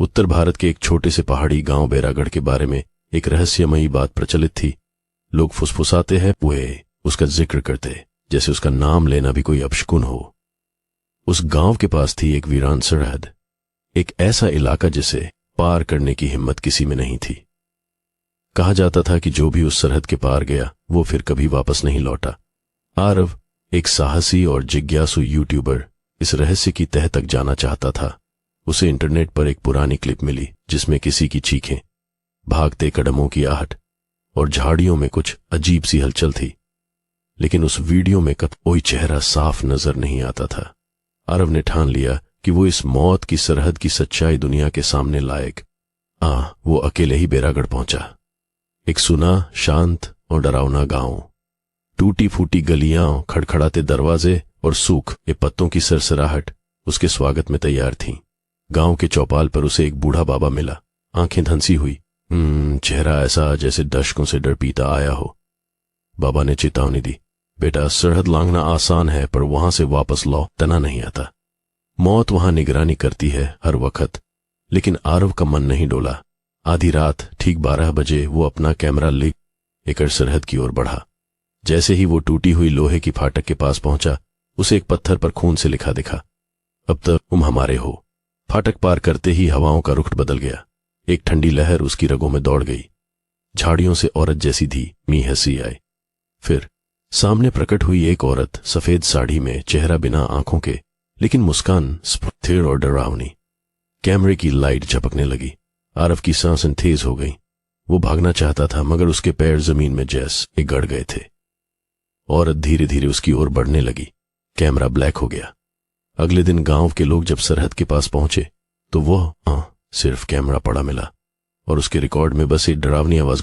उत्तर भारत के एक छोटे से पहाड़ी गांव बैरागढ़ के बारे में एक रहस्यमयी बात प्रचलित थी। लोग फुसफुसाते हैं, पुए उसका जिक्र करते, जैसे उसका नाम लेना भी कोई अपशकुन हो। उस गांव के पास थी एक वीरान सरहद, एक ऐसा इलाका जिसे पार करने की हिम्मत किसी में नहीं थी। कहा जाता था कि जो भी उस सरहद के पार गया वो फिर कभी वापस नहीं लौटा। आरव, एक साहसी और जिज्ञासु यूट्यूबर, इस रहस्य की तह तक जाना चाहता था। उसे इंटरनेट पर एक पुरानी क्लिप मिली जिसमें किसी की चीखें, भागते कदमों की आहट और झाड़ियों में कुछ अजीब सी हलचल थी। लेकिन उस वीडियो में कोई चेहरा साफ नजर नहीं आता था। आरव ने ठान लिया कि वो इस मौत की सरहद की सच्चाई दुनिया के सामने लाएग। वो अकेले ही बैरागढ़ पहुंचा। एक सुना, शांत और डरावना गांव, टूटी फूटी गलियां, खड़खड़ाते दरवाजे और सूखे पत्तों की सरसराहट उसके स्वागत में तैयार थीं। गांव के चौपाल पर उसे एक बूढ़ा बाबा मिला, आंखें धंसी हुई, चेहरा ऐसा जैसे दशकों से डर पीता आया हो। बाबा ने चेतावनी दी, बेटा, सरहद लांघना आसान है पर वहां से वापस लौटना नहीं आता। मौत वहां निगरानी करती है हर वक्त। लेकिन आरव का मन नहीं डोला। आधी रात ठीक 12 बजे वो अपना कैमरा लेकर सरहद की ओर बढ़ा। जैसे ही वो टूटी हुई लोहे की फाटक के पास पहुंचा, उसे एक पत्थर पर खून से लिखा दिखा, अब तक तुम हमारे हो। फाटक पार करते ही हवाओं का रुख बदल गया। एक ठंडी लहर उसकी रगों में दौड़ गई। झाड़ियों से औरत जैसी धीमी हंसी आई। फिर सामने प्रकट हुई एक औरत, सफेद साड़ी में, चेहरा बिना आंखों के, लेकिन मुस्कान स्थिर और डरावनी। कैमरे की लाइट झपकने लगी। आरव की सांसें तेज हो गई। वो भागना चाहता था मगर उसके पैर जमीन में जैसे गड़ गए थे। औरत धीरे धीरे उसकी ओर बढ़ने लगी। कैमरा ब्लैक हो गया। अगले दिन गांव के लोग जब सरहद के पास पहुंचे तो वो सिर्फ कैमरा पड़ा मिला और उसके रिकॉर्ड में बस एक डरावनी आवाज